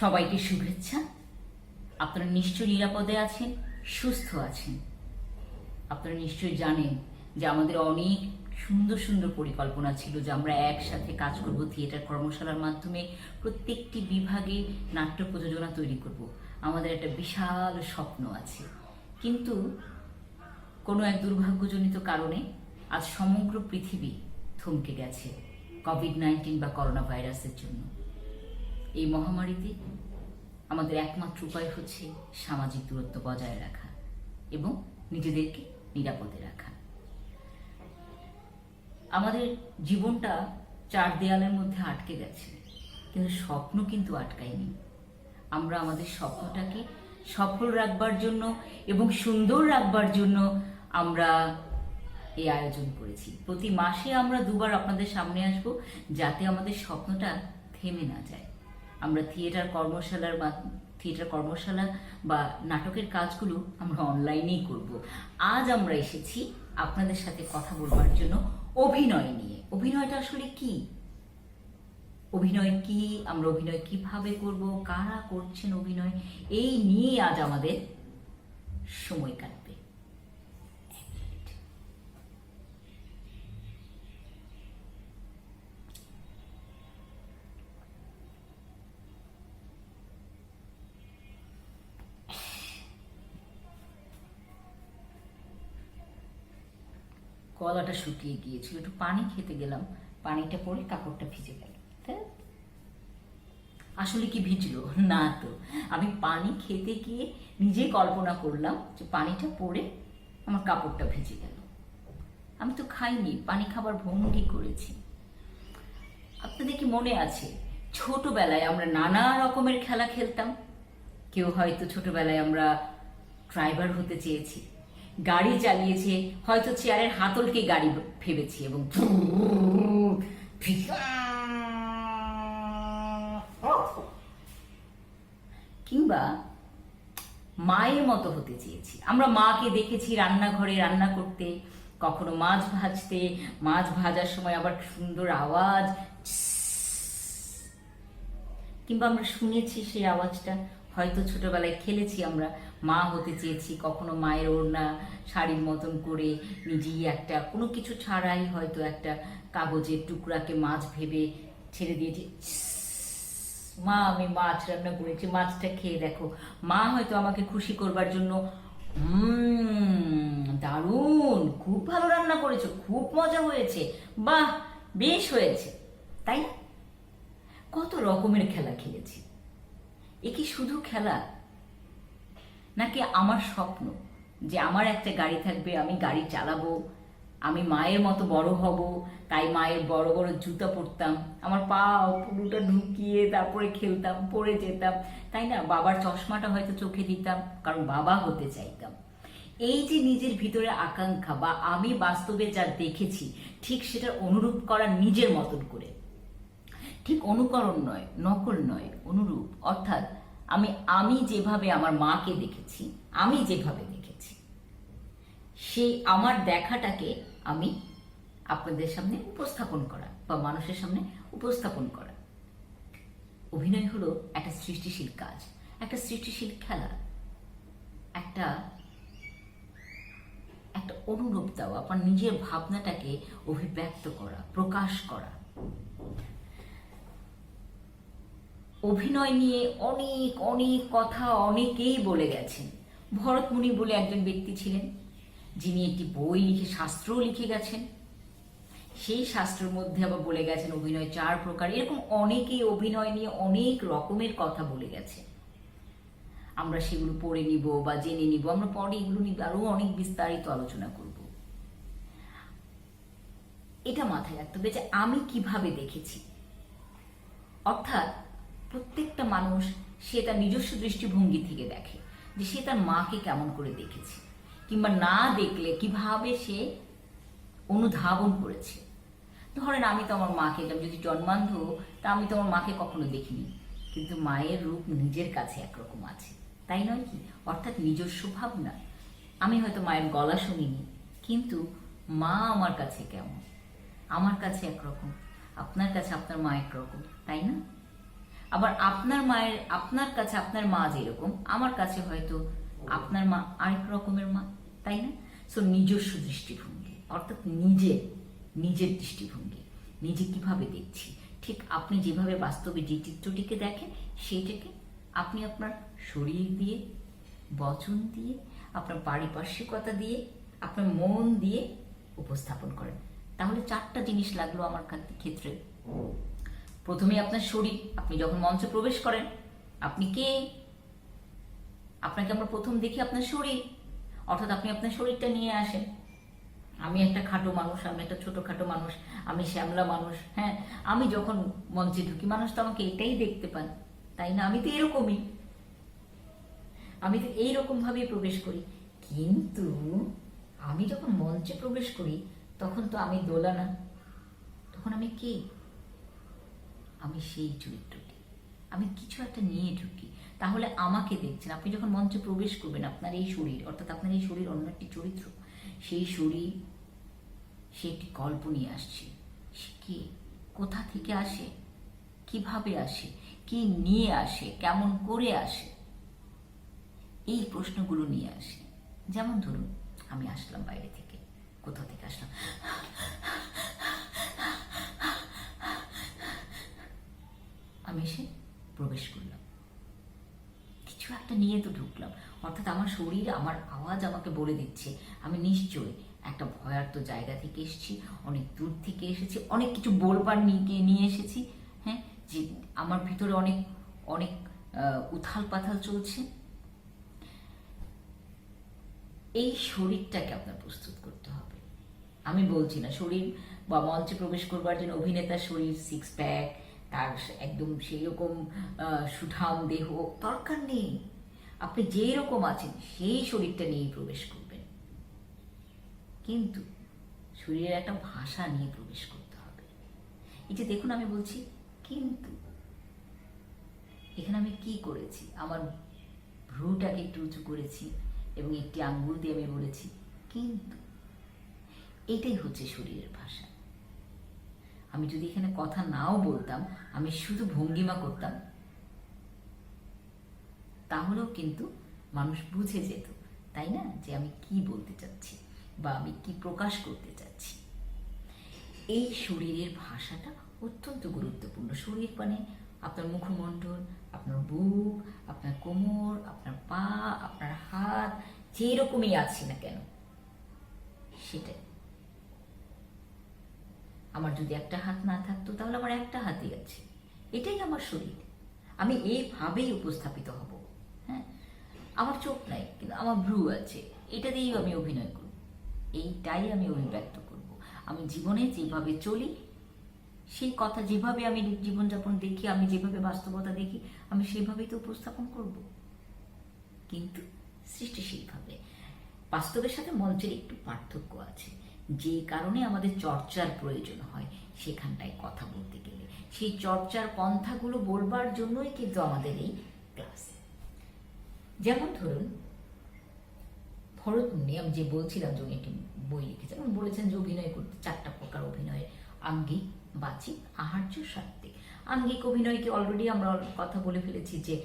সবাইকে শুভেচ্ছা। আপনারা নিশ্চয়ই নিরাপদে আছেন, সুস্থ আছেন। আপনারা নিশ্চয়ই জানেন যে আমাদের অনেক সুন্দর সুন্দর পরিকল্পনা ছিল যে আমরা একসাথে কাজ করব, থিয়েটার কর্মশালার মাধ্যমে প্রত্যেকটি বিভাগে নাট্য প্রযোজনা তৈরি করব। আমাদের একটা বিশাল স্বপ্ন আছে, কিন্তু কোনো এক দুর্ভাগ্যজনিত কারণে আজ সমগ্র পৃথিবী থমকে গেছে কোভিড-19 বা করোনা ভাইরাসের জন্য। এই মহামারীতে আমাদের একমাত্র উপায় হচ্ছে সামাজিক দূরত্ব বজায় রাখা এবং নিজেদেরকে নিরাপদে রাখা। আমাদের জীবনটা চার দেয়ালের মধ্যে আটকে গেছে, কিন্তু স্বপ্ন কিন্তু আটকায়নি। আমরা আমাদের স্বপ্নটাকে সফল রাখবার জন্য এবং সুন্দর রাখবার জন্য আমরা এই আয়োজন করেছি। প্রতি মাসে আমরা দুবার আপনাদের সামনে আসব, যাতে আমাদের স্বপ্নটা থেমে না যায়। আমরা থিয়েটার কর্মশালা বা নাটকের কাজগুলো আমরা অনলাইনেই করব। আজ আমরা এসেছি আপনাদের সাথে কথা বলবার জন্য অভিনয় নিয়ে। অভিনয়টা আসলে কি, অভিনয় কি, আমরা অভিনয় কিভাবে করব, কারা করছেন অভিনয়, এই নিয়ে আজ আমাদের সময় কাটবে। গলাটা শুকিয়ে গিয়েছিল, একটু পানি খেতে গেলাম, পানিটা পড়ে কাপড়টা ভিজে গেল। আসলে কি ভিজলো না, তো আমি পানি খেতে গিয়ে নিজে কল্পনা করলাম যে পানিটা পড়ে আমার কাপড়টা ভিজে গেল। আমি তো খাইনি, পানি খাবার ভঙ্গি করেছি। আপনাদের কি মনে আছে ছোটবেলায় আমরা নানা রকমের খেলা খেলতাম? কেউ হয়তো ছোটবেলায় আমরা ড্রাইভার হতে চেয়েছি, গাড়ি চালিয়েছে, হয়তো চেয়ারের হাতলকে গাড়ি ভেবেছি এবং কিংবা মায়ের মতো হতে চেয়েছি। আমরা মাকে দেখেছি রান্নাঘরে রান্না করতে, কখনো মাছ ভাজতে, মাছ ভাজার সময় আবার সুন্দর আওয়াজ, কিংবা আমরা শুনেছি সেই আওয়াজটা। হয়তো ছোটবেলায় খেলেছি, আমরা মা হতে চেয়েছি, কখনো মায়ের ওড়না শাড়ির মতন করে নিজেই একটা কোনো কিছু ছাড়াই হয়তো একটা কাগজের টুকরাকে মাছ ভেবে ছেড়ে দিয়েছি, মা আমি মাছ রান্না করেছি, মাছটা খেয়ে দেখো। মা হয়তো আমাকে খুশি করবার জন্য দারুণ, খুব ভালো রান্না করেছো, খুব মজা হয়েছে, বাহ বেশ হয়েছে, তাই না? কত রকমের খেলা খেলেছি। এ কি শুধু খেলা, নাকি আমার স্বপ্ন যে আমার একটা গাড়ি থাকবে, আমি গাড়ি চালাবো, আমি মায়ের মতো বড় হব, তাই মায়ের বড় বড় জুতা পরতাম, আমার পা পুরোটা ঢুকিয়ে তারপরে খেলতাম, পড়ে যেতাম, তাই না? বাবার চশমাটা হয়তো চোখে দিতাম, কারণ বাবা হতে চাইতাম। এই যে নিজের ভিতরে আকাঙ্ক্ষা বা আমি বাস্তবে যা দেখেছি ঠিক সেটার অনুরূপ করা নিজের মতন করে, ঠিক অনুকরণ নয়, নকল নয়, অনুরূপ। অর্থাৎ আমি যেভাবে আমার মাকে দেখেছি, আমি যেভাবে দেখেছি, সেই আমার দেখাটাকে আমি আপনাদের সামনে উপস্থাপন করা বা মানুষের সামনে উপস্থাপন করা। অভিনয় হলো একটা সৃষ্টিশীল কাজ, একটা সৃষ্টিশীল খেলা, একটা একটা অনুরূপ দেওয়া, আপনার নিজের ভাবনাটাকে অভিব্যক্ত করা, প্রকাশ করা। অভিনয় নিয়ে অনেক অনেক কথা অনেকেই বলে গেছেন। ভরতমুনি বলে একজন ব্যক্তি ছিলেন, যিনি একটি বই লিখে, শাস্ত্রও লিখে গেছেন। সেই শাস্ত্রের মধ্যে আবার বলে গেছেন অভিনয় 4 প্রকার। এরকম অনেকেই অভিনয় নিয়ে অনেক রকমের কথা বলে গেছে। আমরা সেগুলো পড়ে নিব বা জেনে নিব, আমরা পরে এগুলো নিয়ে আরো অনেক বিস্তারিত আলোচনা করব। এটা মাথায় রাখতে হবে যে আমি কিভাবে দেখেছি। অর্থাৎ প্রত্যেকটা মানুষ সে তার নিজস্ব দৃষ্টিভঙ্গি থেকে দেখে, যে সে তার মাকে কেমন করে দেখেছে, কিংবা না দেখলে কিভাবে সে অনুধাবন করেছে। ধরেন আমি তো আমার মাকে, যদি জন্মান্ধ, তা আমি তো আমার মাকে কখনো দেখিনি, কিন্তু মায়ের রূপ নিজের কাছে একরকম আছে, তাই নয় কি? অর্থাৎ নিজস্ব ভাবনা। আমি হয়তো মায়ের গলা শুনিনি, কিন্তু মা আমার কাছে কেমন, আমার কাছে একরকম, আপনার কাছে আপনার মা একরকম, তাই না? আবার আপনার মায়ের, আপনার কাছে আপনার মা যেরকম, আমার কাছে হয়তো আপনার মা আরেক রকমের মা, তাই না? সো নিজস্ব দৃষ্টিভঙ্গি, অর্থাৎ নিজের দৃষ্টিভঙ্গি, নিজে কিভাবে দেখছি, ঠিক আপনি যেভাবে বাস্তবে যে চিত্রটিকে দেখেন সেইটাকে আপনি আপনার শরীর দিয়ে, বচন দিয়ে, আপনার পারিপার্শ্বিকতা দিয়ে, আপনার মন দিয়ে উপস্থাপন করেন। তাহলে 4টা জিনিস লাগলো আমার ক্ষেত্রে। প্রথমে আপনার শরীর, আপনি যখন মঞ্চে প্রবেশ করেন আপনি কে? আপনাকে আমরা প্রথম দেখি আপনার শরীর, অর্থাৎ আপনি আপনার শরীরটা নিয়ে আসেন। আমি একটা খাটো মানুষ, আমি একটা ছোটখাটো মানুষ, আমি শ্যামলা মানুষ, হ্যাঁ, আমি যখন মঞ্চে ঢুকি মানুষ তো আমাকে এটাই দেখতে পান, তাই না? আমি তো এরকমই, আমি তো এইরকম ভাবেই প্রবেশ করি। কিন্তু আমি যখন মঞ্চে প্রবেশ করি তখন তো আমি দোলা না, তখন আমি কে? আমি সেই চরিত্রটি, আমি কিছু একটা নিয়ে ঢুকি। তাহলে আমাকে দেখছেন, আপনি যখন মঞ্চে প্রবেশ করবেন আপনার এই শরীর, অর্থাৎ আপনার এই শরীর অন্য একটি চরিত্র, সেই শরীর সে একটি গল্প নিয়ে আসছে। সে কে, কোথা থেকে আসে, কিভাবে আসে, কি নিয়ে আসে, কেমন করে আসে, এই প্রশ্নগুলো নিয়ে আসে। যেমন ধরুন আমি আসলাম বাইরে থেকে, কোথা থেকে আসলাম, আমি এসে প্রবেশ করলাম, কিছু একটা নিয়ে তো ঢুকলাম, অর্থাৎ আমার শরীর, আমার আওয়াজ আমাকে বলে দিচ্ছে আমি নিশ্চয়ই একটা ভয়ার্ত জায়গা থেকে এসেছি, অনেক দূর থেকে এসেছি, অনেক কিছু বলবার নিয়ে এসেছি, হ্যাঁ, যে আমার ভিতরে অনেক অনেক উথাল পাথাল চলছে। এই শরীরটাকে আপনার প্রস্তুত করতে হবে। আমি বলছি না শরীর বা মঞ্চে প্রবেশ করবার জন্য অভিনেতার শরীর, 6 প্যাক, তার একদম সেই রকম সুঠাম দেহ দরকার নেই। আপনি যেই রকম আছেন সেই শরীরটা নিয়েই প্রবেশ করবেন, কিন্তু শরীরের একটা ভাষা নিয়ে প্রবেশ করতে হবে। এই যে দেখুন আমি বলছি কিন্তু, এখানে আমি কি করেছি, আমার ভ্রুটাকে একটু উঁচু করেছি এবং একটি আঙ্গুল দিয়ে আমি বলেছি কিন্তু। এটাই হচ্ছে শরীরের ভাষা। আমি যদি এখানে কথা নাও বলতাম, আমি শুধু ভঙ্গিমা করতাম, তাহলেও কিন্তু মানুষ বুঝে যেত, তাই না, যে আমি কি বলতে চাচ্ছি বা আমি কি প্রকাশ করতে চাচ্ছি। এই শরীরের ভাষাটা অত্যন্ত গুরুত্বপূর্ণ। শরীর মানে আপনার মুখমণ্ডল, আপনার বুক, আপনার কোমর, আপনার পা, আপনার হাত, যে রকমই আছি না কেন সেটাই। আমার যদি একটা হাত না থাকতো তাহলে আমার একটা হাতই আছে, এটাই আমার শরীর, আমি এইভাবেই উপস্থাপিত হব। হ্যাঁ, আমার চোখ নাই কিন্তু আমার ভ্রু আছে, এটা দিয়েই আমি অভিনয় করব, এইটাই আমি অভিব্যক্ত করব। আমি জীবনে যেভাবে চলি, সেই কথা যেভাবে আমি জীবনযাপন দেখি, আমি যেভাবে বাস্তবতা দেখি, আমি সেভাবেই তো উপস্থাপন করব, কিন্তু সৃষ্টিশীলভাবে। বাস্তবের সাথে মঞ্চের একটু পার্থক্য আছে, যে কারণে আমাদের চর্চার প্রয়োজন হয় সেখানটায় কথা বলতে গেলে। সেই চর্চার পন্থাগুলো বলবার জন্যই কিন্তু আমাদের এই ক্লাস। যেমন ধরুন ভরতমুনি, আমি যে বলছিলাম যে উনি একটি বই লিখেছেন, উনি বলেছেন যে অভিনয় করতে 4টা প্রকার অভিনয়ের: আঙ্গিক, বাচিক, আহার্য, সাত্ত্বিক। আঙ্গিক অভিনয়কে অলরেডি আমরা কথা বলে ফেলেছি, যে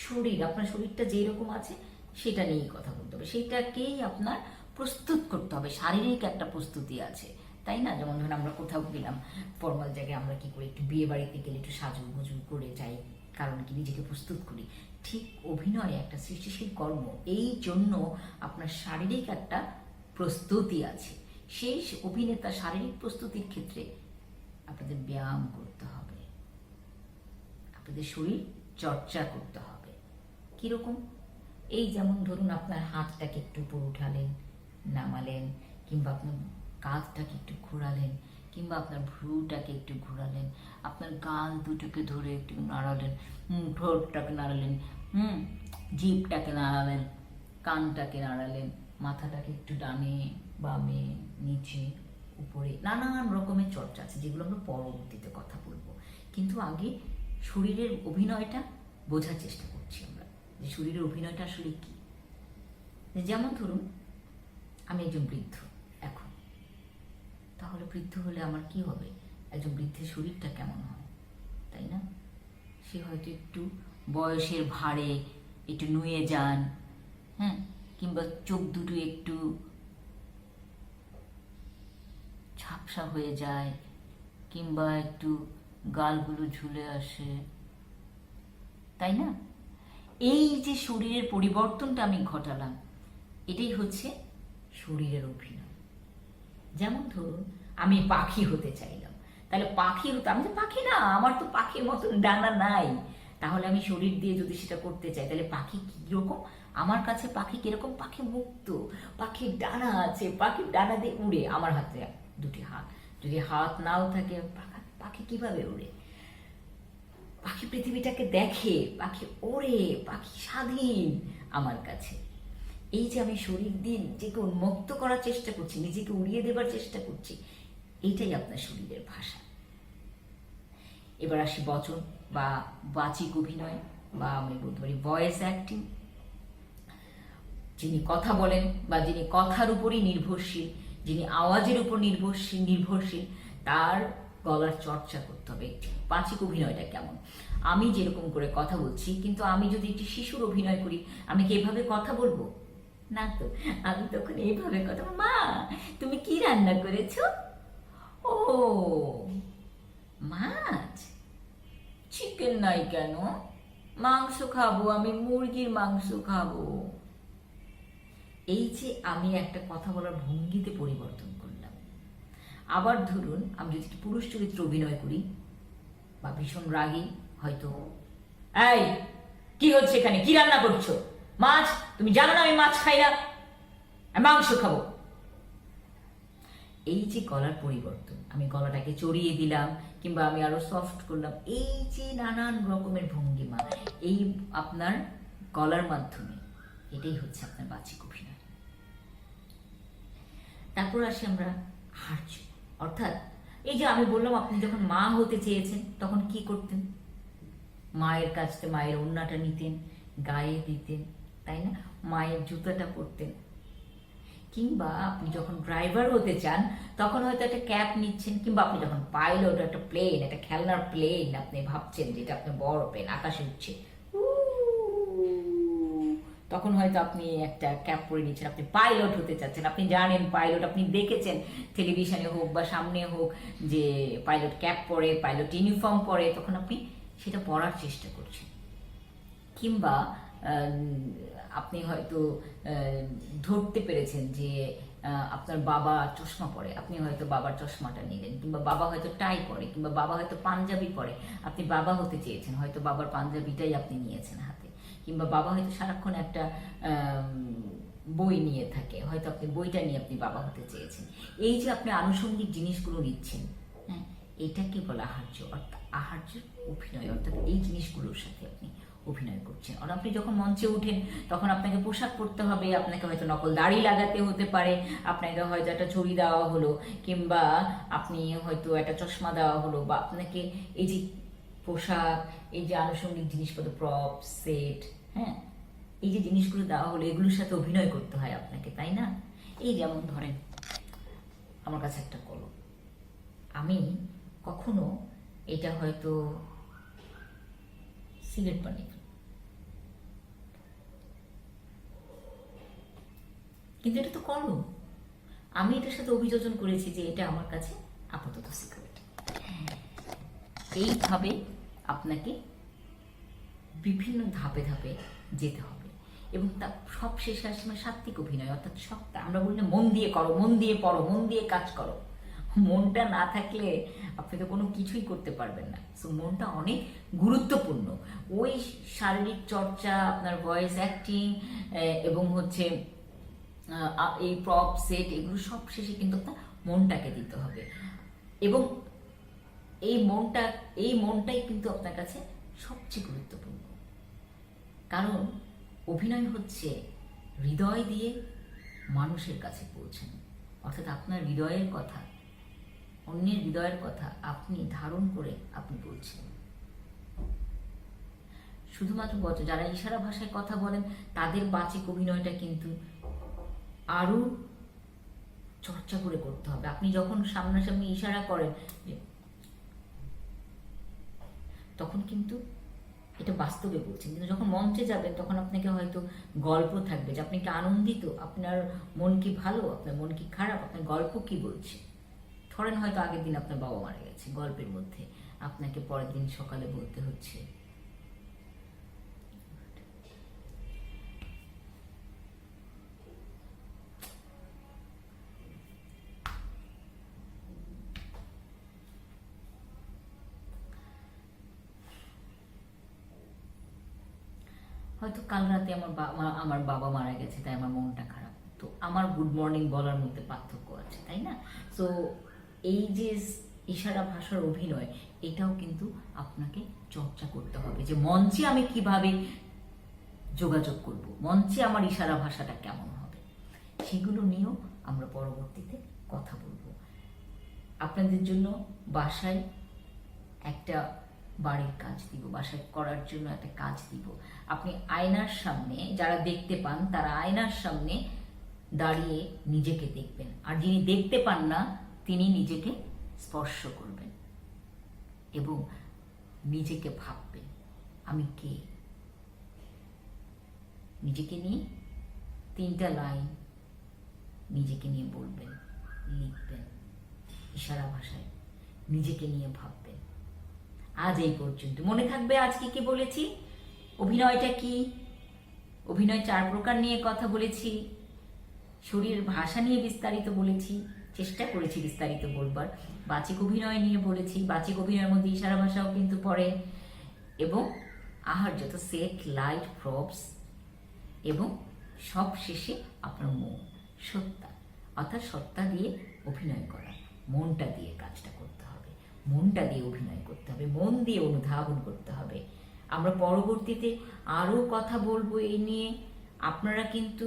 শরীর আপনার শরীরটা যেই রকম আছে সেটা নিয়েই কথা বলতে হবে, সেটাকেই আপনার প্রস্তুত করতে হবে, শারীরিক একটা প্রস্তুতি আছে, তাই না? যেমন ধরুন আমরা কোথাও গেলাম ফর্মাল জায়গায়, আমরা কি করি, একটু বিয়ে বাড়িতে গেলে একটু সাজুগুজু করে যাই, কারণ কি নিজেকে প্রস্তুত করি। ঠিক অভিনয় একটা সৃষ্টিশীল কর্ম, এই জন্য আপনার শারীরিক একটা প্রস্তুতি আছে। সেই অভিনেতা শারীরিক প্রস্তুতির ক্ষেত্রে আপনাদের ব্যায়াম করতে হবে, আপনাদের শরীর চর্চা করতে হবে। কিরকম? এই যেমন ধরুন আপনার হাতটাকে একটু উপর উঠালেন, নামালেন, কিংবা আপনার কাঁধটাকে একটু ঘোরালেন, কিংবা আপনার ভ্রুটাকে একটু ঘোরালেন, আপনার গাল দুটোকে ধরে একটু নাড়ালেন, ঠোঁটটাকে নাড়ালেন, জিভটাকে নাড়ালেন, কানটাকে নাড়ালেন, মাথাটাকে একটু ডানে বামে নিচে উপরে, নানান রকমের চর্চা আছে যেগুলো আমরা পরবর্তীতে কথা বলবো। কিন্তু আগে শরীরের অভিনয়টা বোঝার চেষ্টা করছি আমরা, যে শরীরের অভিনয়টা আসলে কি। যেমন ধরুন আমি একজন বৃদ্ধ এখন, তাহলে বৃদ্ধ হলে আমার কি হবে, একজন বৃদ্ধের শরীরটা কেমন হয়, তাই না? সে হয়তো একটু বয়সের ভারে একটু নুয়ে যান, হ্যাঁ, কিংবা চোখ দুটো একটু ঝাপসা হয়ে যায়, কিংবা একটু গালগুলো ঝুলে আসে, তাই না? এই যে শরীরের পরিবর্তনটা আমি ঘটালাম, এটাই হচ্ছে শরীরের অভিনয়। যেমন ধরুন আমি পাখি হতে চাইলাম, তাহলে পাখি হতে, আমি তো পাখি না, আমার তো পাখির মতন ডানা নাই, তাহলে আমি শরীর দিয়ে যদি সেটা করতে চাই, তাহলে পাখি কিরকম, আমার কাছে পাখি কিরকম, পাখি মুক্ত, পাখির ডানা আছে, পাখির ডানা দিয়ে উড়ে, আমার হাতে দুটি হাত, যদি হাত নাও থাকে পাখি কিভাবে উড়ে, পাখি পৃথিবীটাকে দেখে, পাখি ওড়ে, পাখি স্বাধীন আমার কাছে। এই যে আমি শরীর দিয়ে নিজেকে উন্মুক্ত করার চেষ্টা করছি, নিজেকে উড়িয়ে দেবার চেষ্টা করছি, এইটাই আপনার শরীরের ভাষা। এবার আসি বচন বা বাচিক অভিনয়, বা আমি বলতে পারি ভয়েস অ্যাক্টিং। যিনি কথা বলেন বা যিনি কথার উপরই নির্ভরশীল, যিনি আওয়াজের উপর নির্ভরশীল, তার গলার চর্চা করতে হবে। বাচিক অভিনয়টা কেমন? আমি যেরকম করে কথা বলছি, কিন্তু আমি যদি একটি শিশুর অভিনয় করি, আমি কি এভাবে কথা বলবো না? তো আমি তখন এইভাবে কথা, মা তুমি কি রান্না করেছো? ও মাছ, চিকেন নাই কেন? মাংস খাবো, আমি মুরগির মাংস খাবো। এই যে আমি একটা কথা বলার ভঙ্গিতে পরিবর্তন করলাম। আবার ধরুন আমি যদি পুরুষ চরিত্র অভিনয় করি বা ভীষণ রাগী, হয়তো এই কি হচ্ছে এখানে, কি রান্না করছো? মাছ, তুমি জানো না আমি মাছ খাই না, আমি মাংস খাবো। এই যে গলার পরিবর্তন, আমি গলাটাকে চড়িয়ে দিলাম, কিংবা আমি আরো সফট করলাম, এই যে নানান রকমের ভঙ্গিমা এই আপনার গলার মাধ্যমে, এটাই হচ্ছে আপনার বাচিক অভিনয়। তারপর আসি আমরা হার্য, অর্থাৎ এই যে আমি বললাম আপনি যখন মা হতে চেয়েছেন তখন কি করতেন? মায়ের কাছ থেকে মায়ের ওড়নাটা নিতেন, গায়ে দিতেন, তাই না? মায়ের জুতাটা পরতেন। কিংবা আপনি যখন ড্রাইভার হতে চান তখন হয়তো একটা ক্যাপ নিচ্ছেন, কিংবা আপনি যখন পাইলট, একটা প্লেন, একটা খেলনার প্লেন আপনি ভাবছেন যেটা আপনি বড় প্লেন আকাশে উঠছে, তখন হয়তো আপনি একটা ক্যাপ পরে নিচ্ছেন, আপনি পাইলট হতে চাচ্ছেন, আপনি জানেন পাইলট, আপনি দেখেছেন টেলিভিশনে হোক বা সামনে হোক যে পাইলট ক্যাপ পরে, পাইলট ইউনিফর্ম পরে, তখন আপনি সেটা পরার চেষ্টা করছেন। কিংবা আপনি হয়তো ধরতে পেরেছেন যে আপনার বাবা চশমা পরে, আপনি হয়তো বাবার চশমাটা নিলেন, কিংবা বাবা হয়তো টাই পরে, কিংবা বাবা হয়তো পাঞ্জাবি পরে, আপনি বাবা হতে চেয়েছেন, হয়তো বাবার পাঞ্জাবিটাই আপনি নিয়েছেন হাতে। কিংবা বাবা হয়তো সারাক্ষণ একটা বই নিয়ে থাকে, হয়তো আপনি বইটা নিয়ে আপনি বাবা হতে চেয়েছেন। এই যে আপনি আনুষঙ্গিক জিনিসগুলো নিচ্ছেন, হ্যাঁ, এটাকে বলা আহার্য, অর্থাৎ আহার্যের অভিনয়, অর্থাৎ এই জিনিসগুলোর সাথে আপনি অভিনয় করছেন। আর আপনি যখন মঞ্চে উঠেন তখন আপনাকে পোশাক পরতে হবে, আপনাকে হয়তো নকল দাড়ি লাগাতে হতে পারে, আপনাকে হয়তো একটা ছড়ি দেওয়া হলো, কিংবা আপনি হয়তো একটা চশমা দেওয়া হলো, বা আপনাকে এই যে পোশাক, এই যে আনুষঙ্গিক জিনিসপত্র, প্রপ সেট, হ্যাঁ, এই যে জিনিসগুলো দেওয়া হলো, এগুলোর সাথে অভিনয় করতে হয় আপনাকে, তাই না? এই যেমন ধরেন আমার কাছে একটা কলম, আমি কখনো এটা হয়তো সিগারেট বানিয়ে, কিন্তু এটা তো কলম, আমি এটার সাথে অভিযোজন করেছি যে এটা আমার কাছে আপাতত সিগারেট। এইভাবে আপনাকে বিভিন্ন ধাপে ধাপে যেতে হবে, এবং তার সব শেষে আসে সাত্ত্বিক অভিনয়, অর্থাৎ সবটা আমরা বলি না মন দিয়ে করো, মন দিয়ে পড়ো, মন দিয়ে কাজ করো। মনটা না থাকলে আপনি তো কোনো কিছুই করতে পারবেন না। সো মনটা অনেক গুরুত্বপূর্ণ। ওই শারীরিক চর্চা, আপনার ভয়েস অ্যাক্টিং এবং হচ্ছে এই প্রপ সেট, এগুলো সব শেষে কিন্তু আপনার মনটাকে দিতে হবে, এবং এই মনটাই কিন্তু আপনার কাছে সবচেয়ে গুরুত্বপূর্ণ। কারণ অভিনয় হচ্ছে হৃদয় দিয়ে মানুষের কাছে পৌঁছানো, অর্থাৎ আপনার হৃদয়ের কথা, অন্যের হৃদয়ের কথা আপনি ধারণ করে আপনি বলছেন। শুধুমাত্র যারা ইশারা ভাষায় কথা বলেন তাদের বাচিক অভিনয়টা কিন্তু আরো চর্চা করে করতে হবে। আপনি যখন সামনাসামনি ইশারা করেন তখন কিন্তু এটা বাস্তবে বলছেন। কিন্তু যখন মঞ্চে যাবেন তখন আপনাকে হয়তো গল্প থাকবে যে আপনি কি আনন্দিত, আপনার মন কি ভালো, আপনার মন কি খারাপ, আপনার গল্প কি বলছে। ধরেন হয়তো আগের দিন আপনার বাবা মারা গেছে, গল্পের মধ্যে আপনাকে পরের দিন সকালে বলতে হচ্ছে হয়তো কাল রাতে আমার বাবা মারা গেছে তাই আমার মনটা খারাপ, তো আমার গুড মর্নিং বলার মধ্যে পার্থক্য আছে, তাই না? সো এই যে ইশারা ভাষার অভিনয়, এটাও কিন্তু আপনাকে চর্চা করতে হবে যে মঞ্চে আমি কিভাবে যোগাযোগ করব, মঞ্চে আমার ইশারা ভাষাটা কেমন হবে, সেগুলো নিয়েও আমরা পরবর্তীতে কথা বলবো। আপনাদের জন্য বাসায় একটা বাড়ির কাজ দিব, বাসায় করার জন্য একটা কাজ দিব। আপনি আয়নার সামনে, যারা দেখতে পান তারা আয়নার সামনে দাঁড়িয়ে নিজেকে দেখবেন, আর যিনি দেখতে পান না তিনি নিজেকে স্পর্শ করবেন এবং নিজেকে ভাববেন আমি কে। নিজেকে নিয়ে 3টা লাইন নিজেকে নিয়ে বলবেন, লিখবেন ইশারা ভাষায়, নিজেকে নিয়ে ভাববেন। আজ এই পর্যন্ত। মনে থাকবে আজকে কি বলেছি, অভিনয়টা কি, অভিনয় 4 প্রকার নিয়ে কথা বলেছি, শরীরের ভাষা নিয়ে বিস্তারিত বলেছি, চেষ্টা করেছি বিস্তারিত বলবার, বাচিক অভিনয় নিয়ে বলেছি, বাচিক অভিনয়ের মধ্যে ইশারা ভাষাও কিন্তু পড়ে, এবং আহার্যত সেট, লাইট, প্রপস, এবং সব শেষে আপনার মন, সত্তা, অর্থাৎ সত্তা দিয়ে অভিনয় করা, মনটা দিয়ে কাজটা করতে হবে, মনটা দিয়ে অভিনয় করতে হবে, মন দিয়ে অনুধাবন করতে হবে। আমরা পরবর্তীতে আরও কথা বলবো এই নিয়ে। আপনারা কিন্তু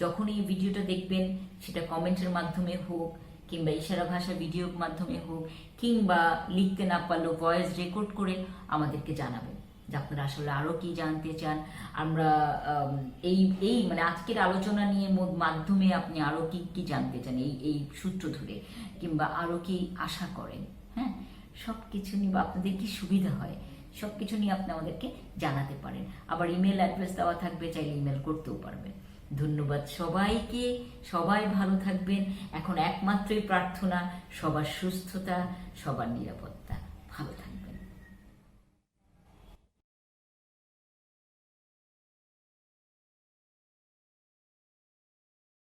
যখন এই ভিডিওটা দেখবেন, সেটা কমেন্টের মাধ্যমে হোক কিংবা ইশারা ভাষা ভিডিওর মাধ্যমে হোক, কিংবা লিখতে না পারলেও ভয়েস রেকর্ড করে আমাদেরকে জানাবেন যে আপনারা আসলে আরও কি জানতে চান। আমরা এই মানে আজকের আলোচনা নিয়ে মাধ্যমে আপনি আরও কি কি জানতে চান এই সূত্র ধরে, কিংবা আরও কি আশা করেন, হ্যাঁ, সব কিছু নিয়ে বা আপনাদের কি সুবিধা হয়, সব কিছু নিয়ে আপনি আমাদেরকে জানাতে পারেন। আবার ইমেল অ্যাড্রেস দেওয়া থাকবে, চাইলে ইমেল করতেও পারবেন। ধন্যবাদ সবাইকে, সবাই ভালো থাকবেন। এখন একমাত্রই প্রার্থনা সবার সুস্থতা, সবার নিরাপত্তা। ভালো থাকবেন।